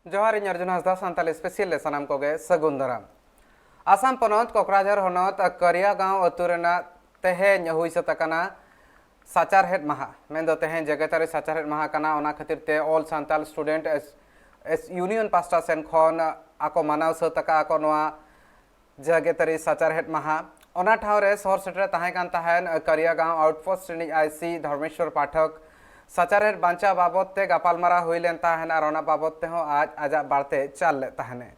जोहार इन अर्जुन हंसदा सानताली स्पेशल ले सानाम कोगे सगुन दाराम आसाम पनत कक्राझार हनत करिया गांव अतुरेना तेहें हुई सतकना साचारहेट महा मेंदो तेहें जगतारी साचारहेट महा कना ओना खातिर ते all Santal students union पास्टा सेन खन आको मानाव सतका आको नोआ जगतारी साचारहेट महा ओना ठावरे शहर सेटर ताहें कान ताहेन करिया गांव आउटपोस्ट रिनिज आईसी धर्मेश्वर पाठक साचारहेट बांचा बाबत ते गापालमारा हुई लेन ताहेन आर ओना बाबत ते हो आज आजा बाड़ते चाल ले ताहेने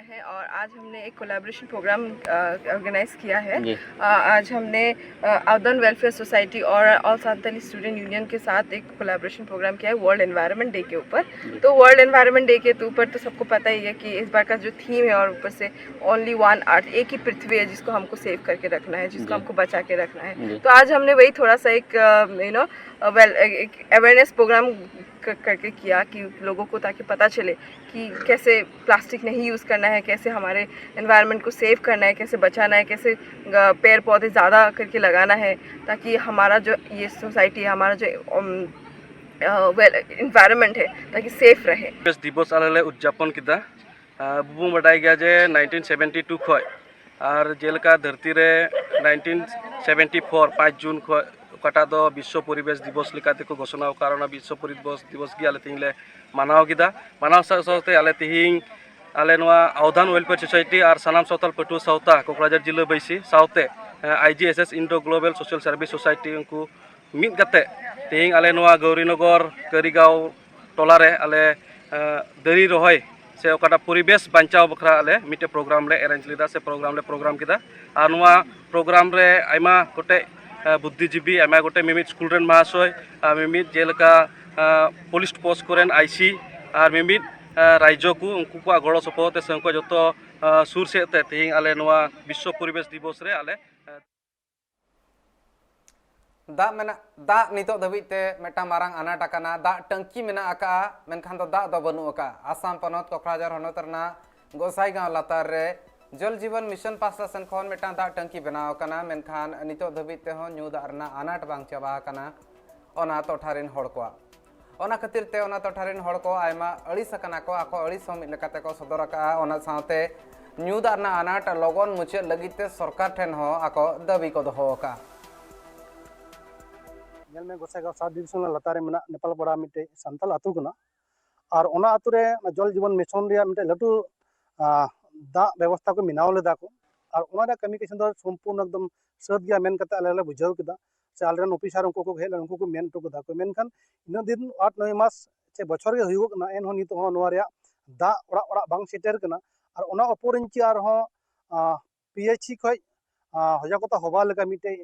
है और आज हमने एक कोलैबोरेशन प्रोग्राम ऑर्गेनाइज किया है। आज हमने अवधन वेलफेयर सोसाइटी और ऑल सांताली स्टूडेंट यूनियन के साथ एक कोलैबोरेशन प्रोग्राम किया है वर्ल्ड एनवायरनमेंट डे के ऊपर। तो वर्ल्ड एनवायरनमेंट डे के ऊपर तो सबको पता ही है कि इस बार का जो थीम है और ऊपर से ओनली वन अर्थ, एक ही पृथ्वी है जिसको हमको सेव करके रखना है, जिसको हमको बचा के रखना है। तो आज हमने वही थोड़ा सा एक एक अवेयरनेस प्रोग्राम करके किया कि लोगों को ताकि पता चले कि कैसे प्लास्टिक नहीं यूज़ करना है, कैसे हमारे एनवायरनमेंट को सेव करना है, कैसे बचाना है, कैसे पेड़ पौधे ज़्यादा करके लगाना है ताकि हमारा जो ये सोसाइटी है, हमारा जो एनवायरनमेंट है ताकि सेफ रहे। दिवस आले उद्यापन किया बुबू बाडाय गया जे 1972 खय और जेलका धरती रे 1974 5 जून खय कटा दो विश्व परिवेश दिवस लेकाते को घोषणा कारण विश्व परिवेश दिवस की आले तिंगले मानाव किदा मानाव साथे आले तिहिंग आले नोआ अवधान वेलफेयर सोसाइटी और सानाम सावताल पटुआ सावता कक्राझार जिला बैसी सावते IGSS Indo global social service society उनको मिद गते तिहिंग आले नोआ गौरीनगर करिगांव टोलारे आले दरी रहोय से ओकाटा परिवेश बांचाव बखरा आले मिटे प्रोग्राम ले अरेंज लेदा से प्रोग्राम किदा और नोआ प्रोग्राम रे आयमा गोटे बुद्धिजीवी आयमा गोटे मिमिट स्कूल रेन महाशय मिमिट जेलका पुलिस पोस्ट कोरेन आईसी और मिमिट राज्य को उनको को गड़ो सपोहते से उनको जो सुर से तिहिंग आले नोआ विश्व परिवेश दिवस रे आले दा नितो धबिते मेटा मारांग आनाट आकाना दा टंकी मेना आका मेनखान तो दा बनु आका आसाम पनत कक्राझार हनत रना गोसाईगांव लातार रे जल जीवन मिशन पास्टा सेन खन मेटा दा टंकी बनाव काना मेनखान नितो धबिते हो न्यू दा रना आनाट बांग चाबा काना ओना टोठारिन हड़ को ओना खातिर ते ओना टोठारिन हड़ को आयमा अड़िस आकाना को आको अड़िस मिद लेकाते को सदर आका ओना साथे न्यू दा रना आनाट लगन मुचे लगिते सरकार ठेन हो आको दाबी को दोहो आका जेल में गोसाईगांव सात डिविजन लतारे में नेपाल पड़ा मिट्टे संताल आतु कना और ओना आतु रे जल जीवन मिशन रे मिट्टे लटू दा व्यवस्था को मिनाव लेदा को और ओना रे कमी किसन दो संपूर्ण एकदम सद गया मेन कते आले बुझाव किदा से आलरेन ऑफिसर उनको को हेल उनको को मेन टो कदा को मेनखान इन दिन 8-9 मास से बछर गे हुयो कना एन हो नित हो नोआ रे दा ओड़ा ओड़ा बांग सेटर कना और ओना अपोर इंची और हो पीएचसी खय हजाकोता होबा लगा मिट्टे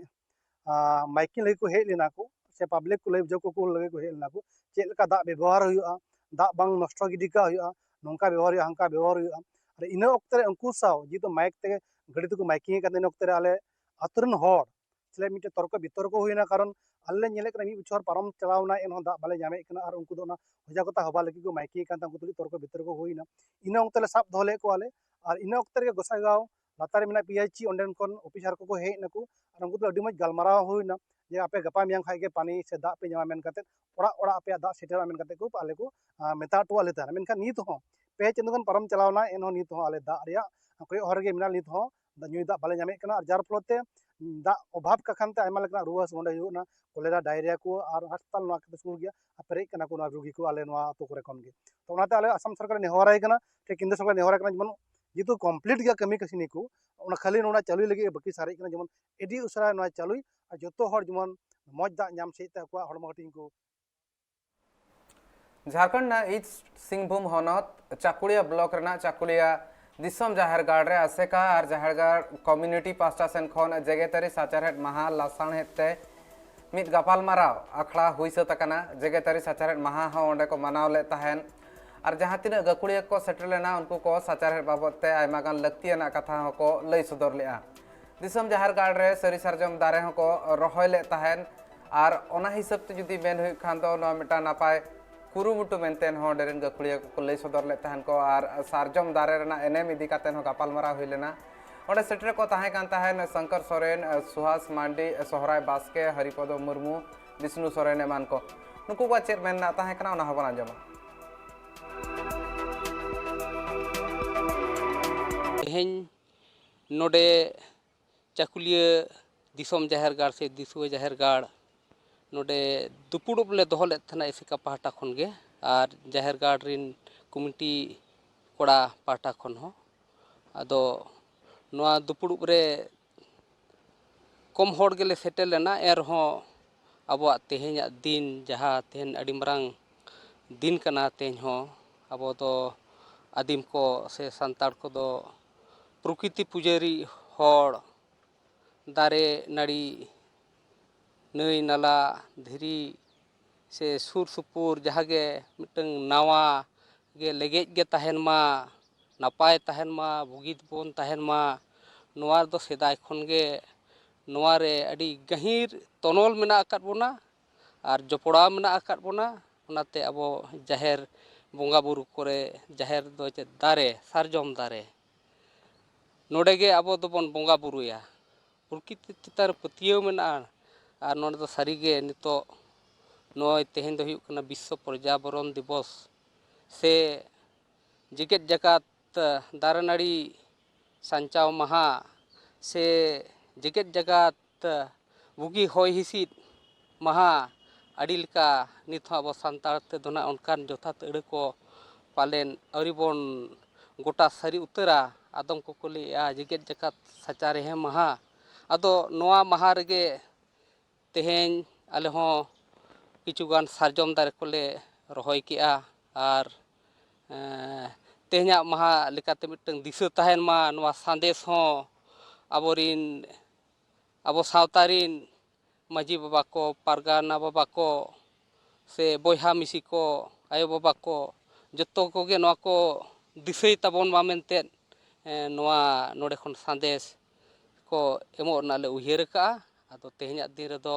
माइकिंग लगे को हेल लेना को से पब्लिक को लगे को लगे को हेल लेना को चेलका दा व्यवहार हुआ दा बांग नष्ट गिडिका हुआ नोंका व्यवहार हंका व्यवहार हुआ और इन अक्तरे उनको साव जी तो माइक ते गड़ी तो माइकिंग करते अक्तरे आले आतुरन हर चले मिटे तर्क बितर्क हुईना कारण आले नेले कना मी बछर पारम चलावना एन दा बाले जामे कना और उनको दोना हजाकोता हबा लगी को माइकिंग कांता उनको तर्क बितर्क हुईना इन अक्तले साब धोले को आले और इन अक्तरे गोसाईगांव लातारे मिना पीएचसी ओंडेन कोन ऑफिसर को हेज नको और उनको अडी मज गलमाराव हुईना जे आपे गपा मियां खाई के पानी से दा पे जमा मेन काते ओड़ा ओड़ा आपे दा सेटेरा मेन काते को आले को मेता टो आले तार मेनका नीत हो पे चंदगन परम चलावना एन हो नीत हो आले दा रिया कोई हर गे मिना नीत हो न्यू दा बाले जामे कना जार फ्लोते दा अभाव का खानते आयमा लकना रुवास नोंडे हुना कोलेरा डायरिया को और अस्पताल नो के सुर गया पेरे कना को रोगी को आले नो तो करे कोन गे तो ओनाते आले असम सरकार नेहराय कना ते केंद्र सरकार नेहराय कना जमन जेतु कमप्लीट गया कमी कसिनी को ओना खाली नोना चालू लगे बाकी सारे कना जमन एडी उसरा नो चालू और जतो हर जमन मज दा नाम सेते को हड़म हटिंग को झारखंड ना ईस्ट सिंहभूम हनत चाकुलिया ब्लॉक रना चाकुलिया दिसम जाहेरगाड़ रे आसेका और जाहेरगाड़ कम्युनिटी पास्टा सेन खन जेगेतारी साचारहेट महा लासाण हेते मिद गापाल माराव आखड़ा हुई सतकना जेगेतारी साचारहेट महा हो ओंडे को मनाव ले ताहेन और जहाँ तीन गाकुड़िया को सेटर लेना उनको को साचारहेट बाबत आयमा गान लक्तियाना कथा को लई सदर लेआ दिसम जाहेरगाड़ रे सरी सारजम दारे को रहोय ले ताहेन और ओना हिसाब ते जुदी मेन हुई खान दो नो मिटा नापाय कुरुमुटु मेनतेन हो डेरेन गाकुड़िया को लई सदर ले ताहेन को और सारजम दारे रेना एनेम इदी कातेन हो गापालमारा हुई लेना ओंडे सेटर को ताहें कान ताहेन शंकर सोरेन सुहास मांडी सोहराय बास्के हरिपद मुर्मू विष्णु सोरेन एमान को नुकु को चेक मेना ताहे कना ओना हबन आंजमा तेहें नोडे चाकुलिया दिसोम जाहिर गाड़ से दिसुआ जाहिर गाड़ नोडे दुपुड़ुब ले दोहो लेत थाना एसेका पाहटा खन गे आर जाहिर गाड़ रिन कमिटी कोड़ा पाहटा खन हो आदो नोआ दुपुड़ुब रे कम होड़ गेले सेटेल लेना एरहो अबो तेहें दिन जहाँ तेहें अड़ी मरांग दिन कना तेहें हो अबो दो आदिम को से संताड़ को दो प्रकृति पुजारी होड़ दारे नाड़ी नई नाला धीरी से सुर सुपुर जहाँ गे मिटंग नावा गे लेगेज गे तहन मा नापाय तहन मा बुगित बोन तहन मा नोआर दो सेदाय खन गे नोआरे अड़ी गहीर तनोल मेना अकात बोना आर जपड़ा मेना अकात बोना ओनाते अबो जाहेर बोंगा बुरु करे जाहेर दो चे दारे सारजम दारे नोडे गे अबो दोबन बोंगा बुरुया प्रकृति चितार पतियो मेना आर नोडे दो सारीगे नितो नोय तेहें दो हुयुक कना विश्व पर्यावरण दिवस से जिगेत जकात दारे नाड़ी सांचाव महा से जिगेत जगात बुगी होय हिसिद महा अडिलका नित अब सांतार ते दोना उनकान जथात अड़े को पालेन अरिबन गोटा सारी उतरा आदम को कोली आ जिगेत जकात सचारे हे महा आदो नोआ महा रेगे तेहें आले हो किचुगान सारजम दारे कोले रहोय केआ आर तेहें महा लेकाते मिटंग दिशा तहन मा नोआ संदेश हो आबोरिन अबो सावतारिन माजी बाबा को पारगाना बाबा को से बोहा मिसी को आयो बाबा को जतो को गे नोआ को दिसई तबन मा मेनते नोआ नोडे खन संदेश को एमो नाले उहियर का आदो तेहें दिन रे दो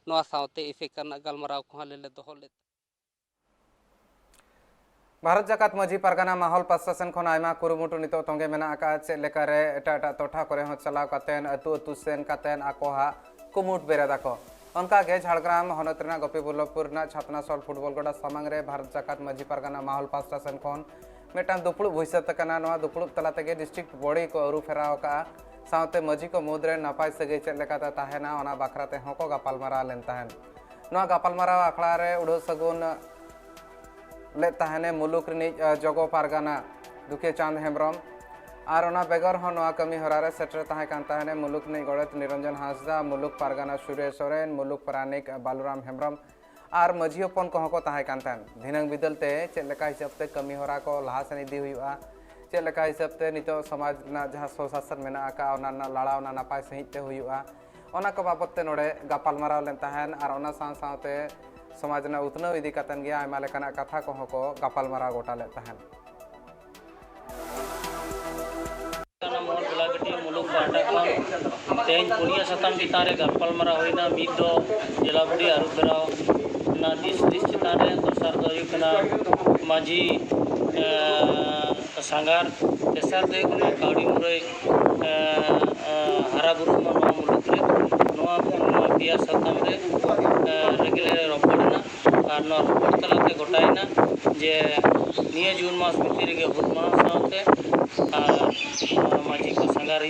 नोआ सावते इसे करना गलमराव को ले दोहो ले भारत जाकात मजी पारगाना माहौल प्रशासन खन आयमा कुरुमुटु नितो तोंगे मेना आका चे लेकारे एटा एटा टोठा करे हो चलाव कातेन अतु अतु सेन कातेन आकोहा कुमुट बेरादाको उनका गे झाड़ग्राम हनत रेना गोपीबल्लभपुर ना छातनासोल फुटबॉल गोडा सामांग रे भारत जाकात मजी पारगाना माहौल प्रशासन खन मेटान दुपुड़ुब भुइसत कना नोआ दुपुड़ुब तला तेगे डिस्ट्रिक्ट बॉडी को अरु फेराव का सावते मजी को मुद्रे नापाय सगे चे लेकाता ताहेना ओना बाखराते होको गापालमारा लेन ताहेन नोआ गापालमारा आखड़ा रे उडो सगुन ले ताहने मुलुक रिनिज जगो पारगाना दुखे चांद हेम्ब्रम और ओना बेगर हो नोआ कमी हरा रे सेटर ताहे कान ताहने मुलुक नि गड़त निरंजन हांसदा मुलुक पारगाना सुरेश सोरेन मुलुक प्रानिक बालुराम हेम्ब्रम और मझी हपन को होको ताहे कान ताहन धिनंग बिदलते चेक लेका हिसाब ते कमी हरा को लहा सेन इदी हुआ चेक लेका हिसाब ते नितो समाज ना जहां सुशासन मेना आका ओना ना लड़ा ओना नापाय सहित ते हुआ ओना को बाबत ते नोडे गापालमाराव लेन ताहन और ओना सां साथे समाज ना उतनव इदी कातन गया आयमा लेकाना कथा को होको गापालमाराव गोटा ले ताहन मोहन गुलागटी मुलुक पाटा खन तेज पुनिया सताम चितान रे गापालमारा होइना मिद दो जेलाबुडी आरुफेराव ना दिस चितान रे दोसर दो हुयुकना माझी सांगार तेसर दो हुयुकना काउडी मुरई हारा बुरु नोआ मुलुक रे नोआ पिया सताम रे रेगुलर रपड़ना और नोआ रपड़ तलाते गोटायना जे निया जून मास भितर गे हुल मास साथे माझी को संगार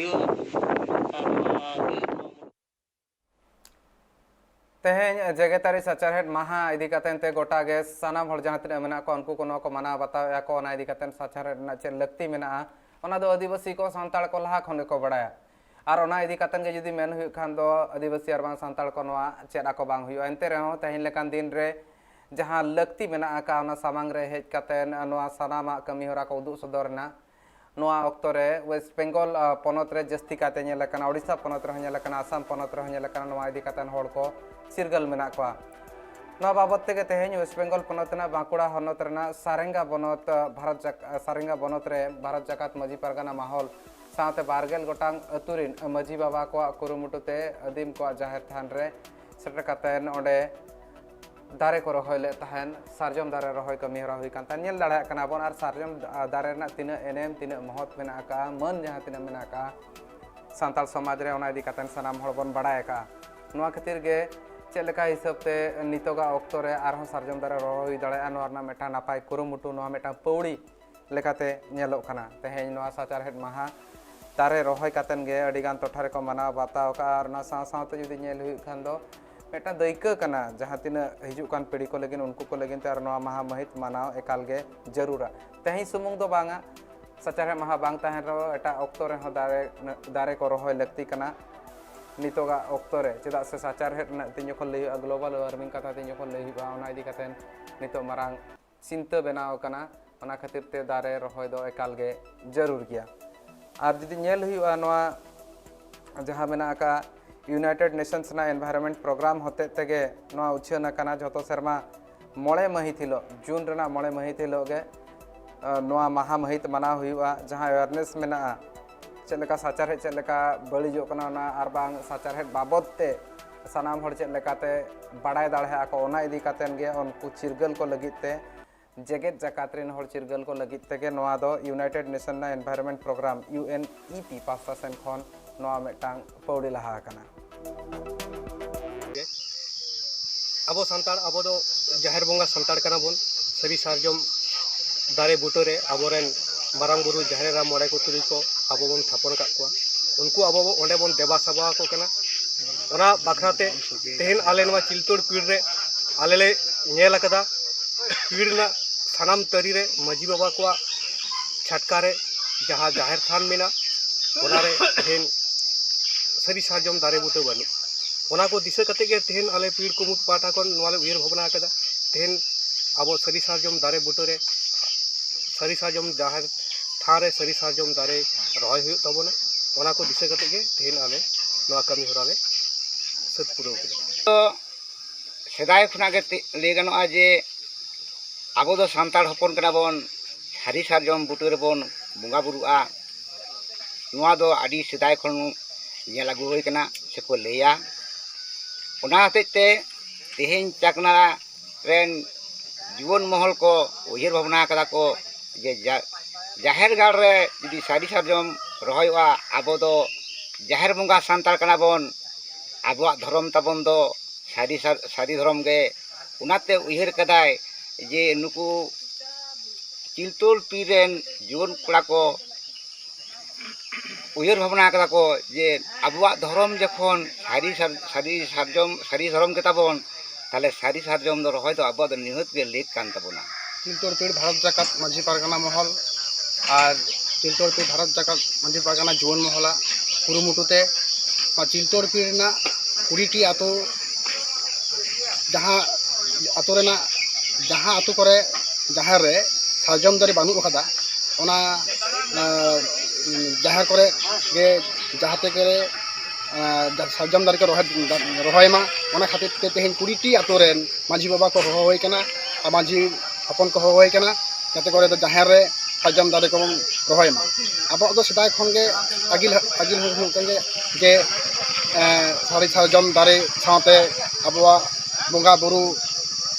तेहें जगतारी सचारहेट महा इदी कातेन ते गोटा गे सानाम हर जहां तिना मेना को उनको कोनो को माना बताया को ओना इदी कातेन सचारहेट ना चे लगती मेना ओना दो आदिवासी को सांताल को लहा खने को बड़ाया और ओना इदी कातेन गे जदी मेन हुय खान दो आदिवासी और बांग सांताल को नोआ चेडा को बांग हुय एनते रहो तेहें लेकान दिन रे जहां लगती मेना का ओना सामांग रे हेज कातेन नोआ सानामा कमी होरा को उदुग सदरना नोआ अक्तरे वेस्ट बेंगल पनत रे जस्ती काते नेल कना ओडिशा पनत रे नेल कना आसाम पनत रे नेल कना नोआ इदी कातन होड़ को सिरगल मेना को नोआ बाबत ते तेहें वेस्ट बेंगल पनत ना बांकुड़ा हनत रेना सारेंगा बनत सारेंगा बनत रे भारत जाकात मजी पारगाना माहौल साथे बारगेल गोटांग अतुरिन मजी बाबा को कुरुमुटुते अदीम को जाहिर थान रे सेटर कातेन ओंडे दारे को रहोय ले तहन सारजम दारे रहोय कमी हरा हुई कांता नेल दाड़ा कना बोन आर सारजम दारे ना तिना एनेम तिना महत मेना का मन जहां तिना मेना का सांताल समाज रे ओना इदी कातन सनाम हड़ बोन बड़ाय का नोआ खातिर गे चेक लेका हिसाब ते नितोगा ऑक्तो रे आरहों सार्जम दारे रहो हुई दाड़े नोआ रना मेटा नापाय कुरुमुटु नोआ मेटा पौड़ी लेकाते नेलोग कना तेहें नोआ साचारहेट माहा दारे रहोय कातेन गे अडिगान टोठा रे को मानाव बाताव का आर ना साव साव ते जुदी नेल हुई खान दो मेटा दैका कना जहां तिना हिजुक कान पीढ़ी को लगिन उनको को लगिन ते आर नोआ माहा महित मानाव एकाल गे जरूरा तेहें सुमुंग दो बांगा साचारहेट माहा बांग ताहेन रो एटा ऑक्तो रे हो दारे को रहोय लगती कना नितोगा ऑक्तो रे चेदा से साचारहेट ना तिन जखन लई ग्लोबल वार्मिंग कथा तिन जखन लई हुआ ओना इदी कातेन नितो मारांग चिंता बनाव कना ओना खातिर ते दारे रहोय दो एकाल गे जरूर गया और जुदी नेल हुआ नोआ जहां मेना का यूनाइटेड नेशंस ना एनवायरनमेंट प्रोग्राम होते तेगे नोआ उछन कना जतो शर्मा मोड़े महित हिलो जून रेना मोड़े महित हिलो गे नोआ महा महित मना हुआ जहां अवेयरनेस मेना चेलेका साचारहेट चेलेका बळिजो कना ना आर बांग साचारहेट बाबद ते सनाम हर चेलेकाते बाडाय दाड़े आको ओना इदी कातेन गे उनको चिरगल को लगित ते जेगेत जाकात रेन हर चिरगल को लगित तेगे नोआ दो यूनाइटेड नेशन ना एनवायरनमेंट प्रोग्राम UNEP पास्ता सेन खन नोआ मेटांग पौड़ी लहा कना अब सानतार अब दो जाहिर बंगा सानतार कना बोन सरी सारजम दारे बुटोरे अबोरेन मारांग बुरु जाहिर रा मोड़े को तुरी को अब बोन थापन का को उनको अब ओंडे बोन देबा सभा को कना ओना बाखराते तेहन आले नवा चिलतोड़ पीड़ रे आले ले नेल कदा पीड़ ना सानाम तरी रे मजी बाबा को छटका रे जहां जाहिर थान मेना ओना रे तेहन सरी सारजम दारे बुटो बनु ओना को दिशा कते के तेहन आले पीड़ को मुत पाटा कोन नवाले उयर भवना कदा तेहन अब सरी सारजम दारे बुटो रे सरी सारजम जाहिर थारे सरी सारजम दारे रहोय हुई तबोना ओना को दिशा कते के तेहन आले नवा कमी होराले सत पुरो के तो सेदाय खुना के ले गनोआ जे आबो दो सान्ताड़ हपन कना बोन सारी सारजम बुटो रे बोन बंगा बुरुआ नोआ दो आडी सेदाय खन नेल आगु होय कना से को लेया ओना हतेते तेहेन चाकना रेन जीवन महल को उयर भावना कदा को जे जाहेर गाड़ रे जुदी सारी सारजम रहोयवा आबो दो जाहेर बंगा सान्ताड़ कना बोन आबोआ धर्म ताबन दो सारी धर्म गे उनाते उयर कदाय जे नुकु चिलतोल पीरेन जीवन कड़ा को उयर भावना कदा को जे आबोआ धर्म जखन सारी धर्म के ताबन ताले सारी सारजम दो रहोय दो आबोआ दो निहत गे लेक कान ताबोना चिलतोड़ पीड़ भारत जाकात माझी पारगाना महल और चिलतोड़ पीड़ भारत जाकात माझी पारगाना जीवन महला कुरुमुटुते चिलतोड़ पीड़ ना 20टी आतो जहां आतो रेना जहां आतो करे जहां रे सारजम दारे बानु कदा ओना जहां करे गे जहाते करे सारजम दारे को रहोय मा ओना खातिर ते तेहन 20टी आतो रेन माझी बाबा को हो होय कना आ माझी अपन को हो होय कना जाते करे तो जहां रे सारजम दारे को रहोय मा अब दो सदाय खन गे अगिल हो के जे सारी सारजम दारे साथे अबवा बंगा बुरु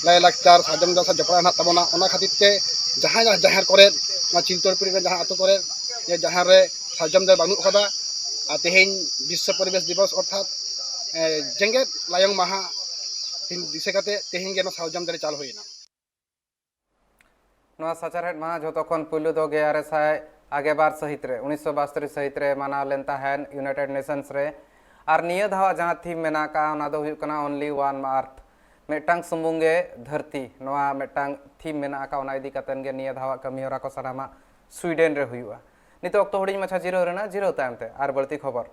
लाई लाक्चार सारजम दासा जपड़ा ना तबना ओना खातिर ते जहां जहां करे ना चिलतोड़ पीड़ जहां आतो करे ये जहां रे सारजम दारे बानु कदा तेहेन विश्व परिवेश दिवस अर्थात जेंगेत लायंग माहा तीन दिसे कते तेहेन गे सारजम दारे चाल होइना नोआ साचारहेट माहा जतो खन पुलु दो 1100 आगे बार सहित रे 1972 सहित रे माना लेन ताहेन यूनाइटेड नेशंस रे और निया धावा जहां थीम मेना का ओना दो हुई कना ओनली वन अर्थ मेटांग सुमुंगे धरती नोआ मेटांग थीम मेना का ओना इदी कतन गे निया धावा कमी होरा को सनामा स्वीडन रे हुआ नितो अक्तो हुडी मछा जीरो रेना जीरो टाइम ते आर बळती खबर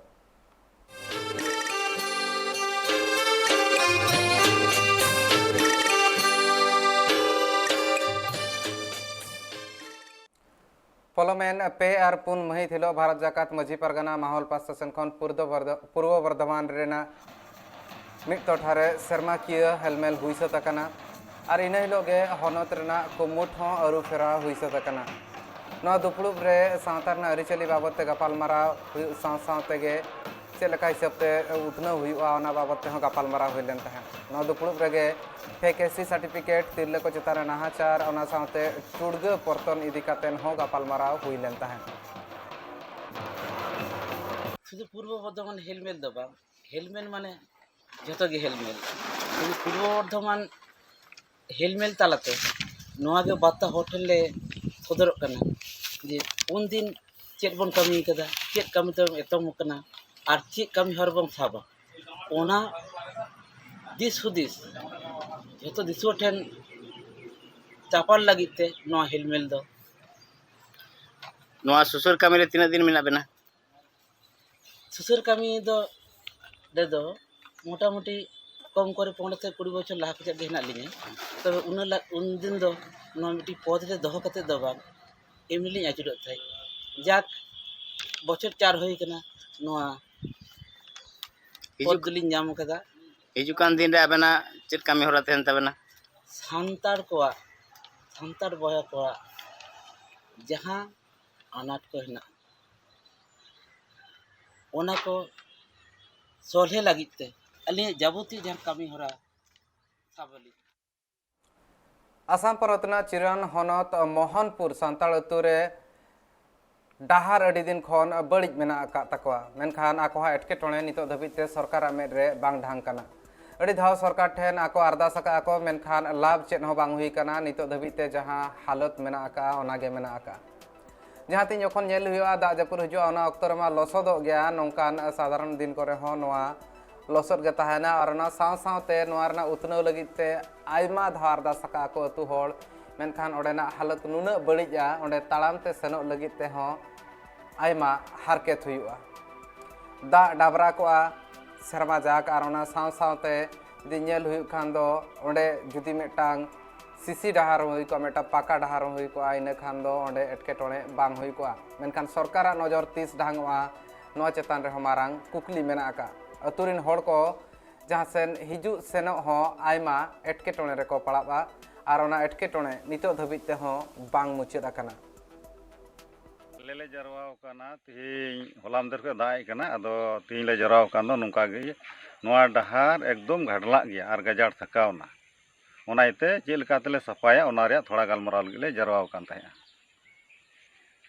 पलमेन पे और पुन महित हिलो भारत जाकात मझी परगना माहौल पास्ता सेन खन पूर्व बर्धमान रेना मिट टोठारे सेरमा किया हेलमेल हुईस तकना और इन हिलो गे हनत रेना कुमुट हो अरु फेरा हुईस तकना नोआ दुपड़ुब रे सावतार ना अरिचली बाबत ते गपालमारा साथ गे चेलका हिसाब ते उतना हुआ ओना बाबत ते गपालमारा हुईलेन तहन नोआ दुपड़ुब रे फेक एससी सर्टिफिकेट तिरले को चितारे नाहाचार ओना साथे टुड़ग परतन इदी कातेन हो गपालमारा हुईलेन तहन शुद्ध पूर्व बर्धमान हेलमेल दो हेलमेल माने ᱡᱚᱛᱚ ᱜᱮ ᱦᱮᱞᱢᱮᱞ ᱯᱩᱨᱵᱚ ᱵᱚᱨᱫᱷᱚᱢᱟᱱ ᱦᱮᱞᱢᱮᱞ ᱛᱟᱞᱟᱛᱮ ᱱᱚᱣᱟ ᱜᱮ ᱵᱟর্তা ᱦᱚᱲ ᱴᱷᱮᱱ ᱞᱮ ᱥᱚᱫᱚᱨᱚᱜ ᱠᱟᱱᱟ ᱡᱮ ᱩᱱᱫᱤन ᱪᱮᱫ ᱵᱚᱱ ᱠᱟᱹᱢᱤ ᱠᱟᱫᱟ, ᱪᱮᱫ ᱠᱟᱹᱢᱤ ᱛᱮ ᱮᱛᱚᱢ ᱠᱟᱱᱟ ᱟᱨ ᱪᱮᱫ ᱠᱟᱹᱢᱤ ᱦᱚᱨ ᱵᱚᱱ ᱥᱟᱵᱟ, ᱚᱱᱟ ᱫᱤᱥ ᱦᱩᱫᱤᱥ ᱡᱚᱛᱚ ᱫᱤᱥᱩᱣᱟᱹ ᱴᱷᱮᱱ ᱪᱟᱯᱟᱞ ᱞᱟᱹᱜᱤᱫ ᱛᱮ ᱱᱚᱣᱟ ᱦᱮᱞᱢᱮᱞ ᱫᱚ ᱱᱚᱣᱟ ᱥᱩᱥᱟᱹᱨ ᱠᱟᱹᱢᱤ ᱨᱮ ᱛᱤᱱᱟᱹᱜ ᱫᱤᱱ ᱢᱮᱱᱟᱜ ᱵᱮᱱᱟ? ᱥᱩᱥᱟᱹᱨ ᱠᱟᱹᱢᱤ ᱫᱚ ᱨᱮᱫᱚ মোটামুটি কম করে 15 থেকে 20 বছর লাহা কাছে ᱜᱮ ᱦᱮᱱᱟᱜ ᱞᱤᱧᱟ। তবে উনদিন ᱫᱚ ᱱᱚᱣᱟ ᱢᱤᱫᱴᱤᱡ ᱯᱚᱫ ᱨᱮ ᱫᱚᱦᱚ ᱠᱟᱛᱮ ᱫᱚ ᱵᱟᱝ ᱮᱢᱱᱤ ᱞᱤᱧ ᱟᱹᱪᱩᱨᱚᱜ ᱛᱟᱦᱮᱸᱫ। ᱡᱟᱠ বছর 4 ᱦᱩᱭ ᱠᱟᱱᱟ ᱱᱚᱣᱟ ᱯᱚᱫ ᱫᱚᱞᱤᱧ ᱧᱟᱢ ᱠᱟᱫᱟ। ᱦᱤᱡᱩᱜ ᱠᱟᱱ ᱫᱤᱱ ᱨᱮ ᱟᱵᱮᱱᱟᱜ ᱪᱮᱫ ᱠᱟᱹᱢᱤ ᱦᱚᱨᱟ ᱛᱟᱦᱮᱱ ᱛᱟᱵᱮᱱᱟ? ᱥᱟᱱᱛᱟᱲ ᱵᱚᱭᱦᱟ ᱠᱚᱣᱟᱜ ᱡᱟᱦᱟᱸ ᱟᱱᱟᱴ ᱠᱚ ᱦᱮᱱᱟᱜᱼᱟ ᱚᱱᱟ ᱠᱚ ᱥᱚᱞᱦᱮ ᱞᱟᱹᱜᱤᱫ ᱛᱮ ᱟᱹᱞᱤᱧᱟᱜ ᱡᱟᱵᱚᱛᱤᱭᱚ ᱡᱟᱦᱟᱸ ᱠᱟᱹᱢᱤ ᱦᱚᱨᱟ ᱥᱟᱵ ᱟᱹᱞᱤᱧ। आसाम परतना चिरान हनत मोहनपुर सांताल अतु रे डाहार अड़ी दिन खन बड़िज मेना आका तकवा मेनखान आकोहा एटकेटोणे नितो धबिते सरकार मेद रे बांग ढांग कना अड़ी धाव सरकार ठेन आको अरदास आका आको मेनखान लाभ चेद हो बांग हुई कना नितो धबिते जहां हालत मेना आका ओनागे मेना आका जहां तीन जखन नेल हुआ दा जपुर हुआ ओना अक्तो रे मा लसदो गया नोंकान साधारण दिन करे हो नोआ लसद गे तहना और ना साव सावते नोआ रना उतनव लगित ते आयमा धाव अरदास आका आको अतु होड़ मेनखान ओडेना हालत नुना बड़िजा ओंडे ताड़ाम ते सेनोग लगित ते हो आयमा हारकेत हुआ दा डाबरा को सेरमा जाक और ओना साव सावते जदि नेल हुई खान दो ओंडे जुदी मिटांग सीसी डाहार हुई को मेटा पाका डाहार हुई को इन खान दो ओंडे एटकेटोणे बांग हुई को मेनखान सरकार नजर तीस ढांगवा नोआ चेतान रे हमारांग कुकली मेना आका अतुरिन होड़ को जहां सेन हिजु सेनो हो आयमा एटकेटोणे रे को पड़ाबा और ओना एटकेटोणे नितो धबित ते हो बांग मुचाद आकाना ले जरवाव काना तीन हलामदर को दाई काना अदो तीन ले जरवाव कान दो नुका गे नोआ डाहार एकदम घाडला गया और गजाड़ थकावना ओनाइते चेलका तेले सफाया ओना रे थोड़ा गालमराव ले जरवाव कान ताया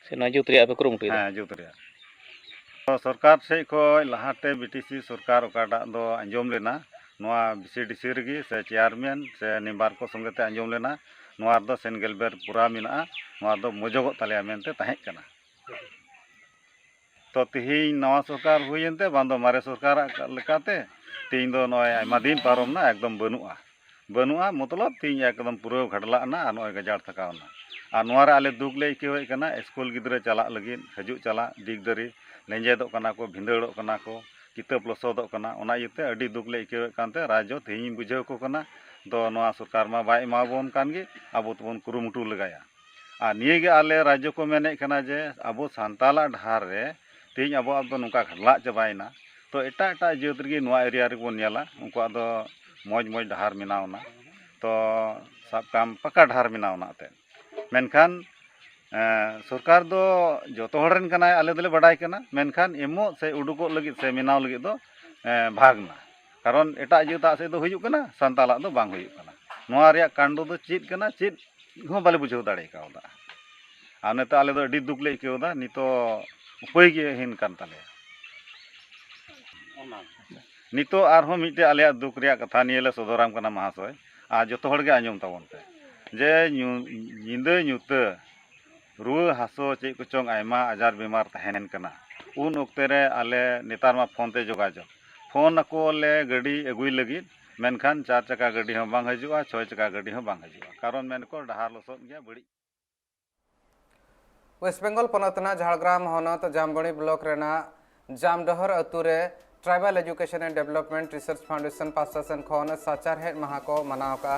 से ना जुत रिया पे कुरुमुटु हाँ जुत रिया तो सरकार से को लहाते बीटीसी सरकार ओकाटा दो अंजम लेना नोआ बीसीडीसी रगी से चेयरमैन से निम्बार को संगते अंजम लेना नोआ दो सेनगेलबेर पूरा मिना नोआ दो मजोगो तलेया मेनते ताहें कना तो तीन नवा सरकार हुईनते बांदो मारे सरकार लेकाते तीन दो नय आयमा दिन पारमना एकदम बनुआ मतलब तीन एकदम पूरा घडलाना और नय गजाड़ थकावना और नोआ रे आले दुख ले इकेवे कना स्कूल गिद्रे चला लगिन हजू चला दिगदरी लेंजेदो कना को भिंदड़ो कना को किताब लसदो कना ओना इते अडी दुख ले इकेवे कानते राजो तीन बुझाव को कना दो नोआ सरकार मा बाय एमाबोन कानगी आबो तबोन कुरुमुटु लगाया और निये गे आले राज्य को मेने कना जे आबो सांताला ढार रे तीन आबो अब नुका घरला चबायना तो एटा एटा जेत रे नोआ एरिया रे बोन नेला उनका दो मौज मौज ढार मिनावना तो सब काम पक्का ढार मिनावना ते मेनखान सरकार दो जतो हड़न कना आले दले बडाय कना मेनखान एमो से उडुको लगित से मिनाव लगित दो भागना कारण एटा जेता से दो हुयु कना सांताला दो बांग हुयु कना नोआ रिया कांडो दो चीत कना चीत हो बाले बुझाव दाड़े कावदा आ नेता आले दो अडी दुख ले केवदा नितो उपाय गे हिन कान ताले नितो आरहो मिटे आले दुख रिया कथा नियले सदराम कना महाशय आ जतो हड़ गे आंजम ताबोन पे जे निंदा ᱧᱩᱛᱟᱹ रुआ हासो चे कुचोंग आयमा आजार बीमार तहन कना उन ओक्ते रे आले नेतार मा फोन ते जोगाजो फोन अको ले गाड़ी अगुई लगी मेनखान 4 चक्का गाड़ी हो बांग हजुआ 6 चक्का गाड़ी हो बांग हजुआ कारण मेनको डाहार लसोद गया बड़ी वेस्ट बेंगल पनतना झाड़ग्राम हनत जामबणी ब्लॉक रेना जामडहर अतु रे tribal education and development research foundation pasta सेन खन साचारहेड माहा को मनाव का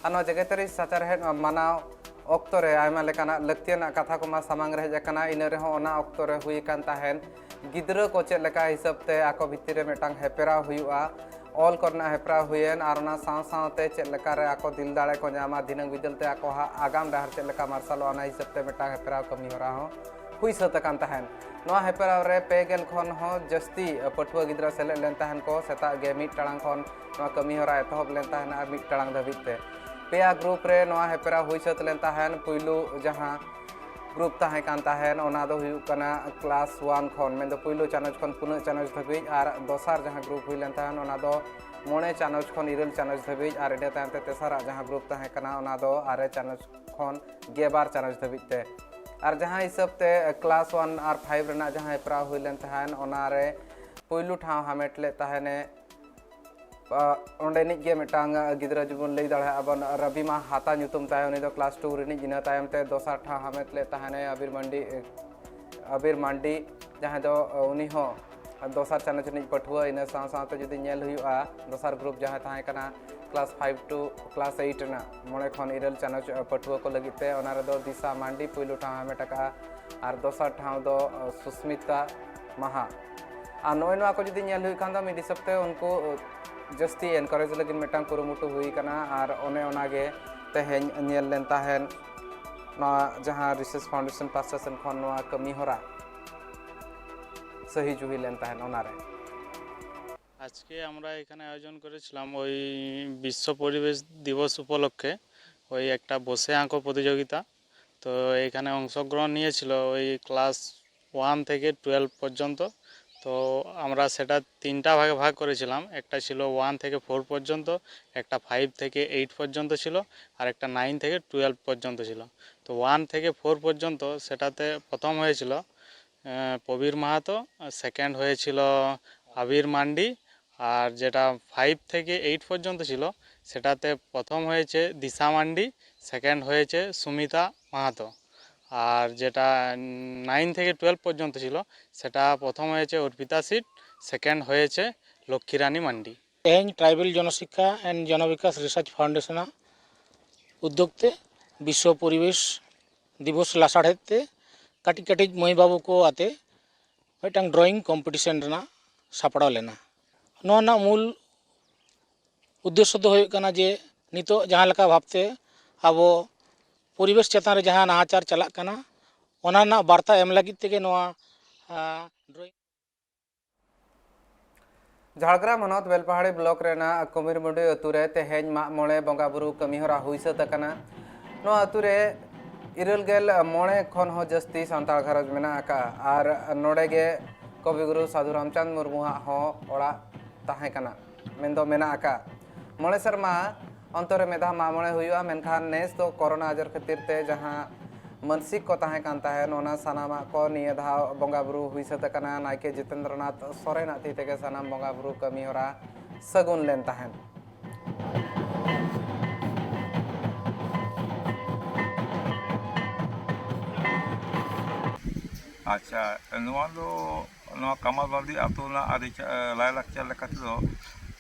आनो जगतरी साचारहेड मनाव ऑक्तो रे आयमा लेकाना लक्तियाना कथा को मा सामांग रह जकना इन रे हो ओना ऑक्तो रे हुई कान ताहेन गिद्रा को चेद लेका हिसाब ते आको भितर रे मेटांग हेपेरा हुआ ऑल करना हेपरा हुएन और ओना साव सावते चेद लेका रे आको दिल दाड़े को जामा दिनंग बिदलते आको आगाम डाहर चेद लेका मार्शल ओना हिसाब ते मेटांग हेपरा कमी होरा हो हुई सत कान ताहेन नोआ हेपरा रे पेगेल खन हो जस्ती पटुआ गिद्रा सेले लेन ताहेन को सेता गे मिट टांग खन नोआ कमी होरा एतहब लेन ताहेन आर मिट टांग धबिते पेया ग्रुप रे नोआ हेपरा हुई सत लेन ताहेन पुइलु जहां ग्रुप ताहें कान ताहेन ओना दो हुयु कना क्लास 1 खन मेन दो पुइलु चानच खन पुना चानच धबिज आर दोसार जहां ग्रुप हुई लेन ताहेन ओना दो मोने चानच खन इरल चानच धाबी और इना तायम ते तेसारा जहां ग्रुप ताहे कना ओना दो आरे चानच खन 12 चानच धाबी ते और जहां हिसाब ते क्लास 1 और 5 रेना जहां हेपरा हुइलेन तहान ओना रे पहिलु ठाव हामेट ले ताहेने ओंडे निगे मिटांग गिदरा जुबन लई दाड़ा अबन रबिमा हाता ᱧᱩᱛᱩᱢ ताय उनी दो क्लास 2 रिनी इना तायम ते दोसार ठा हामेट ले ताहने अबीर मांडी जहां दो उनी हो दोसार चानच निज पठुआ इन साव सावते जुदी नेल हुआ दोसार ग्रुप जहां ताहे कना क्लास 5 टू क्लास 8 ना मोने खन इरल चानच पठुआ को लगिते ओना रे दो दिशा मांडी पहिलु ठा हामेट का और दोसार ठाव दो सुस्मिता महा और नोय नवा को जुदी नेल हुई खान दो मिडी सप्ते उनको जस्ती एनकरेज लगिन मिटांग कुरुमुटु हुई कना और ओने ओनागे तेहेन नेल लेन ताहेन ना जहां रिसर्च फाउंडेशन पास्टा सेन खन नवा कमी होरा सही जुही लेन ताहेन ओनारे আজকে আমরা এখানে আয়োজন করেছিলাম ওই বিশ্ব পরিবেশ দিবস উপলক্ষে ওই একটা বসে আঁকো প্রতিযোগিতা। তো এখানে অংশগ্রহণ নিয়েছিল ওই ক্লাস 1 থেকে 12 পর্যন্ত। তো আমরা সেটা তিনটা ভাগে ভাগ করেছিলাম, একটা ছিল 1 থেকে 4 পর্যন্ত, একটা 5 থেকে 8 পর্যন্ত ছিল, আর একটা 9 থেকে 12 পর্যন্ত ছিল। তো 1 থেকে 4 পর্যন্ত সেটাতে প্রথম হয়েছিল প্রবীর মাহাতো, সেকেন্ড হয়েছিল আবির মান্ডি, আর যেটা 5 থেকে 8 পর্যন্ত ছিল সেটাতে প্রথম হয়েছে দিশা মান্ডি, সেকেন্ড হয়েছে সুমিতা মাহাতো, আর যেটা 9 থেকে 12 পর্যন্ত ছিল সেটা প্রথম হয়েছে অর্পিতা সিট, সেকেন্ড হয়েছে লক্ষ্মীরানী মান্ডি। तेज tribal Janashiksha and Janavikas research foundation उद्योगते विश्व परिवेश दिवस लासाड़ते कटी कटी मई बाबू को आते मिटन ड्रॉइंग कॉम्पिटिशन सापड़ा लेना। नोना मूल उद्देश्य दो होय कना जे नितो जहां लका भाबते आबो परिवेश चेतान रे जहां नाहाचार चलाक कना ओना ना वार्ता एम लगित तेगे नोआ ड्रॉइंग झाड़ग्राम हनत बेलपहाड़ी ब्लॉक रेना कुमिरमुंडी अतुरे तेहेन मा मोणे बंगा बुरु कमीहरा हुइसत कना नो अतुरे इरल गेल मोणे खन हो जस्ती सांताल घरज मेना का और नोडेगे कविगुरु साधु रामचंद्र मुर्मू हो ओड़ा ताहे कना मेंदो मेना का मोणे शर्मा अंतरे मेधा मा मोणे हुआ मेनखान नेस तो कोरोना आजार खातिर ते जहां मानसिक को ताहे कान ताहेन ओना सानामा को निये धाव बंगा बुरु हुइसत कना नायके जितेंद्रनाथ सोरेन अति तेगे सानाम बंगा बुरु कमी होरा सगुन लेन ताहेन। अच्छा नवा दो नवा कामारबादी आतो ना आदि लाय लाक्चर लेकाते दो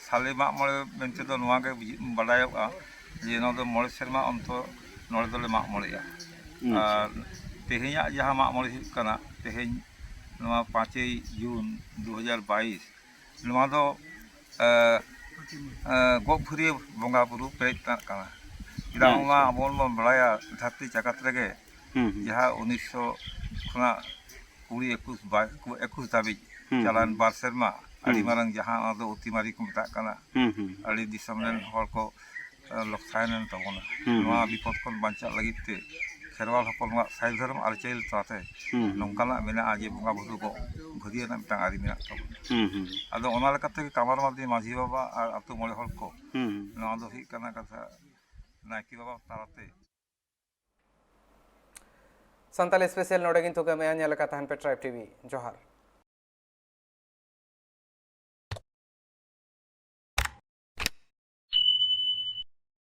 साले मा मळे मेनते दो नवा गे बडायोगा जे नो दो मळे शर्मा अंतो नोळे दोले मा मळेया तेहेया जहां मा मळे हुई कना तेहेन नवा 5 जून 2022 नवा दो गोफुरी बंगा बुरु पेटा कना इदांगा अबोन बन बडाया धरती जगत रेगे जहां 1900 खुना 2021 धाबी चलान बार सेरमा अड़ी मारंग जहां दो उतिमारी को मता कना अड़ी दिसम रेन हर को लक्षायन तबोना नवा विपद खन बांचा लगिते खेरवाल हपन साइल धर्म आर चेल ताते नोंकाना मेना आजे बंगा बुरु को भगियाना मिटा आदि मेना तब आदो ओना लेकाते कामार मादी माझी बाबा और अतु मोळे हर को नवा दो ही कना कथा नायकी बाबा ताराते संताल स्पेशल नोडेगिन तो कमे आन्या लका ताहन पे ट्राइब टीवी जोहार।